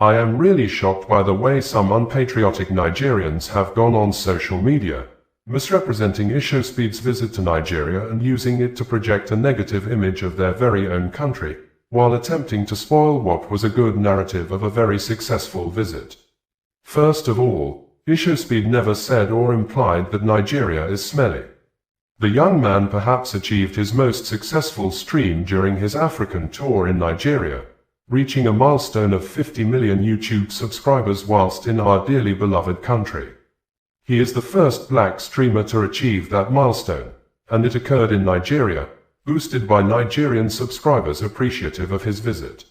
I am really shocked by the way some unpatriotic Nigerians have gone on social media, misrepresenting IshowSpeed's visit to Nigeria and using it to project a negative image of their very own country, while attempting to spoil what was a good narrative of a very successful visit. First of all, IshowSpeed never said or implied that Nigeria is smelly. The young man perhaps achieved his most successful stream during his African tour in Nigeria, reaching a milestone of 50 million YouTube subscribers whilst in our dearly beloved country. He is the first black streamer to achieve that milestone, and it occurred in Nigeria, boosted by Nigerian subscribers appreciative of his visit.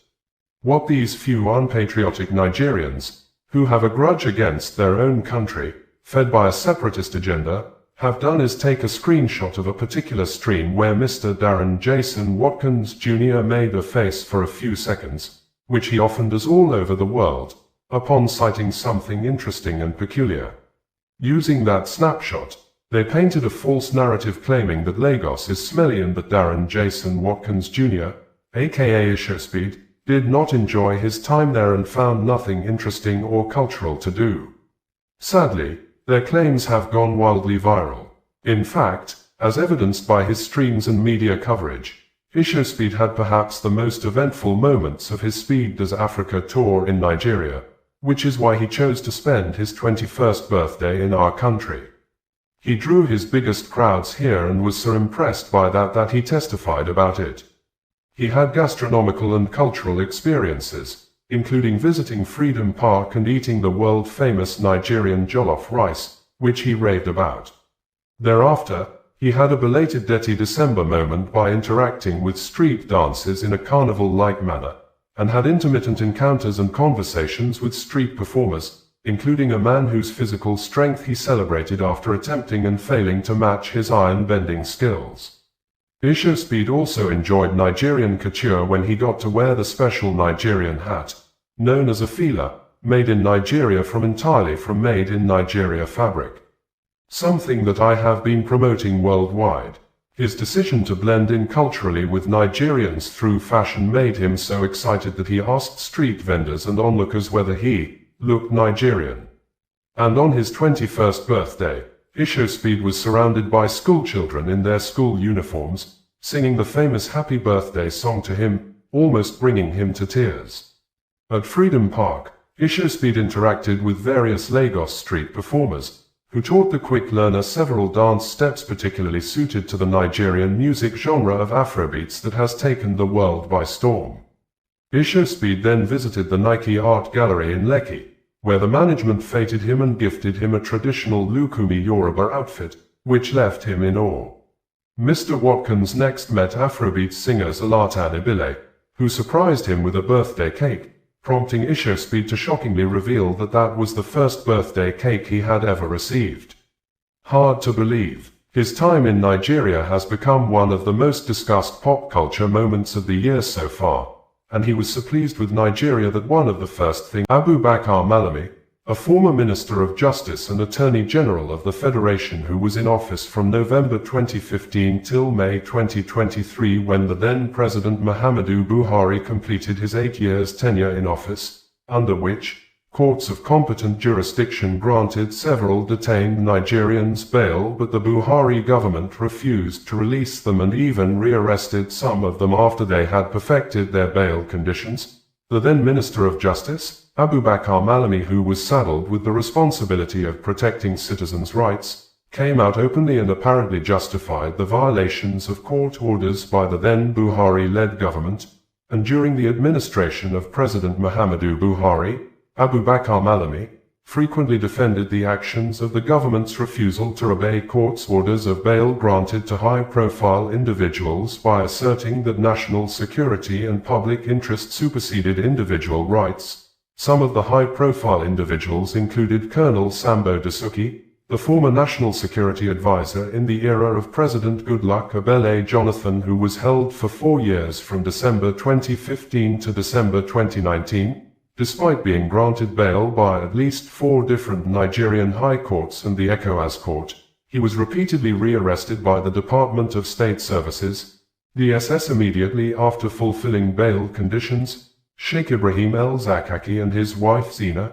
What these few unpatriotic Nigerians, who have a grudge against their own country, fed by a separatist agenda, have done is take a screenshot of a particular stream where Mr. Darren Jason Watkins Jr. made a face for a few seconds, which he often does all over the world, upon citing something interesting and peculiar. Using that snapshot, they painted a false narrative claiming that Lagos is smelly and that Darren Jason Watkins Jr., aka IshowSpeed, did not enjoy his time there and found nothing interesting or cultural to do. Sadly, their claims have gone wildly viral. In fact, as evidenced by his streams and media coverage, IshowSpeed had perhaps the most eventful moments of his Speed Does Africa tour in Nigeria, which is why he chose to spend his 21st birthday in our country. He drew his biggest crowds here and was so impressed by that he testified about it. He had gastronomical and cultural experiences, including visiting Freedom Park and eating the world-famous Nigerian jollof rice, which he raved about. Thereafter, he had a belated Dirty December moment by interacting with street dancers in a carnival-like manner, and had intermittent encounters and conversations with street performers, including a man whose physical strength he celebrated after attempting and failing to match his iron-bending skills. IshowSpeed also enjoyed Nigerian couture when he got to wear the special Nigerian hat, known as a fila, made in Nigeria entirely from made in Nigeria fabric. Something that I have been promoting worldwide. His decision to blend in culturally with Nigerians through fashion made him so excited that he asked street vendors and onlookers whether he looked Nigerian. And on his 21st birthday, IshowSpeed was surrounded by schoolchildren in their school uniforms, singing the famous Happy Birthday song to him, almost bringing him to tears. At Freedom Park, IshowSpeed interacted with various Lagos street performers, who taught the quick learner several dance steps particularly suited to the Nigerian music genre of Afrobeats that has taken the world by storm. IshowSpeed then visited the Nike Art Gallery in Lekki, where the management feted him and gifted him a traditional Lukumi Yoruba outfit, which left him in awe. Mr. Watkins next met Afrobeat singer Zlatan Ibile, who surprised him with a birthday cake, prompting IshowSpeed to shockingly reveal that was the first birthday cake he had ever received. Hard to believe, his time in Nigeria has become one of the most discussed pop culture moments of the year so far, and he was so pleased with Nigeria that one of the first things Abubakar Malami, a former Minister of Justice and Attorney General of the Federation who was in office from November 2015 till May 2023 when the then President Muhammadu Buhari completed his 8 years tenure in office, under which courts of competent jurisdiction granted several detained Nigerians bail, but the Buhari government refused to release them and even rearrested some of them after they had perfected their bail conditions. The then Minister of Justice, Abubakar Malami, who was saddled with the responsibility of protecting citizens' rights, came out openly and apparently justified the violations of court orders by the then Buhari-led government, and during the administration of President Muhammadu Buhari, Abubakar Malami frequently defended the actions of the government's refusal to obey court's orders of bail granted to high-profile individuals by asserting that national security and public interest superseded individual rights. Some of the high-profile individuals included Colonel Sambo Dasuki, the former National Security Advisor in the era of President Goodluck Ebele Jonathan, who was held for 4 years from December 2015 to December 2019, despite being granted bail by at least 4 different Nigerian high courts and the ECOWAS court. He was repeatedly rearrested by the Department of State Services, DSS, immediately after fulfilling bail conditions, Sheikh Ibrahim El-Zakaki and his wife Zina,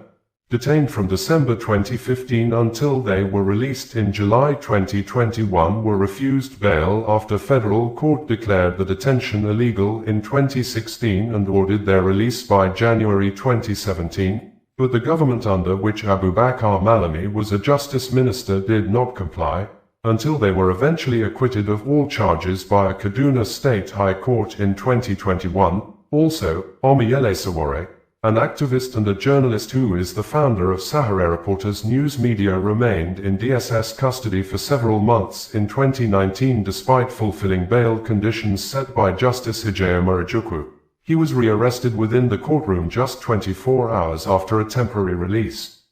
detained from December 2015 until they were released in July 2021, were refused bail after federal court declared the detention illegal in 2016 and ordered their release by January 2017, but the government under which Abubakar Malami was a justice minister did not comply, until they were eventually acquitted of all charges by a Kaduna State High Court in 2021. Also, Omiyele Sowore, an activist and a journalist who is the founder of Sahara Reporters News Media, remained in DSS custody for several months in 2019 despite fulfilling bail conditions set by Justice Ijeoma Ojukwu. He was rearrested within the courtroom just 24 hours after a temporary release.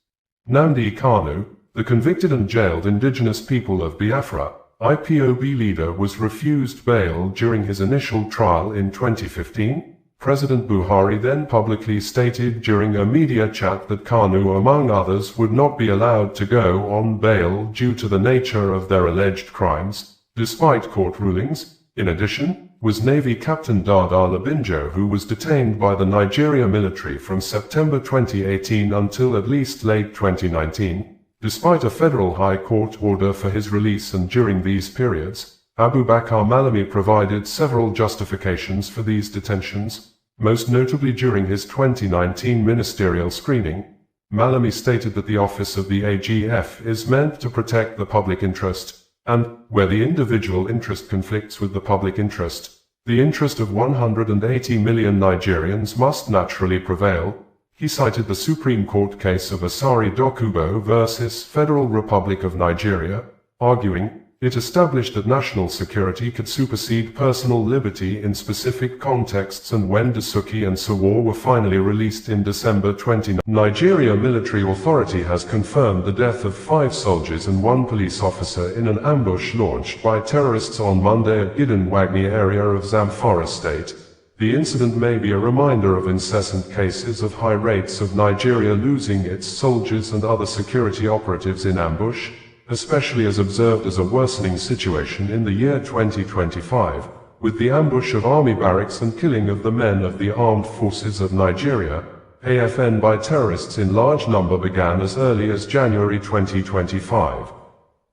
Nnamdi Kanu, the convicted and jailed indigenous people of Biafra, IPOB leader, was refused bail during his initial trial in 2015. President Buhari then publicly stated during a media chat that Kanu, among others, would not be allowed to go on bail due to the nature of their alleged crimes, despite court rulings. In addition, was Navy Captain Dada Labinjo, who was detained by the Nigeria military from September 2018 until at least late 2019. Despite a federal high court order for his release, and during these periods, Abubakar Malami provided several justifications for these detentions. Most notably during his 2019 ministerial screening, Malami stated that the office of the AGF is meant to protect the public interest, and, where the individual interest conflicts with the public interest, the interest of 180 million Nigerians must naturally prevail. He cited the Supreme Court case of Asari Dokubo versus Federal Republic of Nigeria, arguing, it established that national security could supersede personal liberty in specific contexts, and when Dasuki and Sowore were finally released in December 2019, Nigeria military authority has confirmed the death of 5 soldiers and 1 police officer in an ambush launched by terrorists on Monday at Gidan Wagni area of Zamfara state. The incident may be a reminder of incessant cases of high rates of Nigeria losing its soldiers and other security operatives in ambush, especially as observed as a worsening situation in the year 2025, with the ambush of army barracks and killing of the men of the Armed Forces of Nigeria, AFN, by terrorists in large number began as early as January 2025.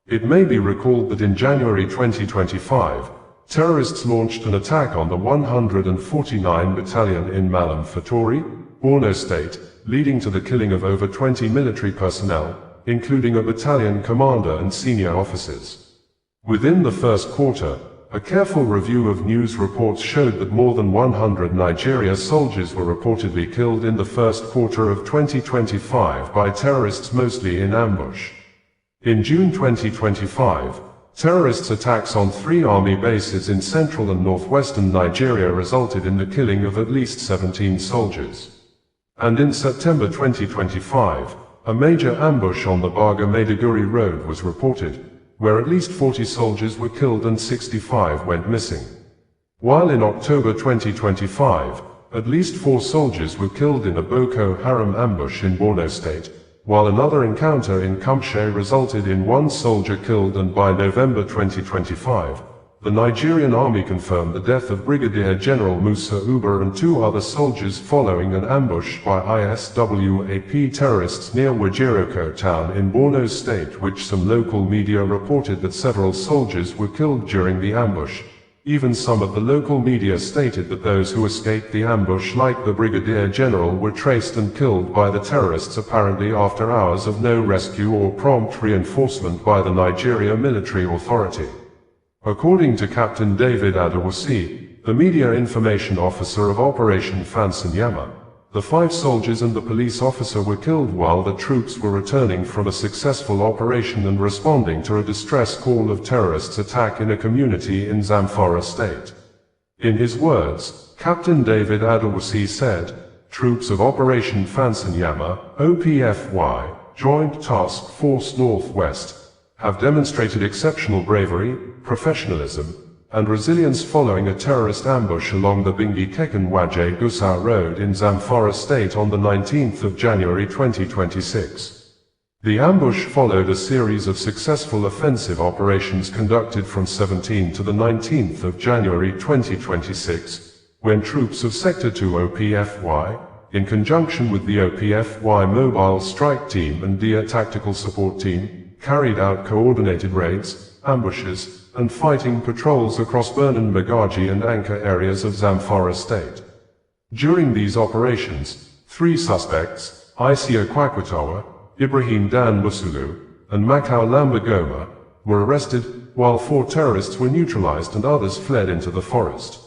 It may be recalled that in January 2025, terrorists launched an attack on the 149 Battalion in Malam Fatori, Borno State, leading to the killing of over 20 military personnel, including a battalion commander and senior officers. Within the first quarter, a careful review of news reports showed that more than 100 Nigeria soldiers were reportedly killed in the first quarter of 2025 by terrorists, mostly in ambush. In June 2025, terrorists' attacks on 3 army bases in central and northwestern Nigeria resulted in the killing of at least 17 soldiers. And in September 2025, a major ambush on the Baga-Maiduguri road was reported, where at least 40 soldiers were killed and 65 went missing. While in October 2025, at least 4 soldiers were killed in a Boko Haram ambush in Borno State, while another encounter in Kumshe resulted in 1 soldier killed, and by November 2025, the Nigerian army confirmed the death of Brigadier General Musa Uba and 2 other soldiers following an ambush by ISWAP terrorists near Wajiroko town in Borno State, which some local media reported that several soldiers were killed during the ambush. Even some of the local media stated that those who escaped the ambush, like the Brigadier General, were traced and killed by the terrorists apparently after hours of no rescue or prompt reinforcement by the Nigeria military authority. According to Captain David Adewusi, the media information officer of Operation Fansanyama, the 5 soldiers and the police officer were killed while the troops were returning from a successful operation and responding to a distress call of terrorists' attack in a community in Zamfara state. In his words, Captain David Adewusi said, "Troops of Operation Fansanyama, OPFY, Joint Task Force Northwest, have demonstrated exceptional bravery, professionalism, and resilience following a terrorist ambush along the Bingi-Kekan-Waje-Gusau Road in Zamfara State on the 19th of January 2026. The ambush followed a series of successful offensive operations conducted from 17th to the 19th of January 2026, when troops of Sector 2 OPFY, in conjunction with the OPFY Mobile Strike Team and DIA Tactical Support Team, carried out coordinated raids, ambushes, and fighting patrols across Bernan Magaji and Anka areas of Zamfara State. During these operations, 3 suspects, Isio Kwakwatawa, Ibrahim Dan Musulu, and Makau Lambagoma, were arrested, while 4 terrorists were neutralized and others fled into the forest.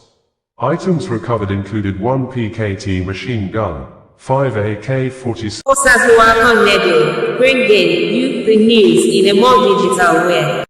Items recovered included 1 PKT machine gun, 5 AK-47. Bringing you the news in a more digital way.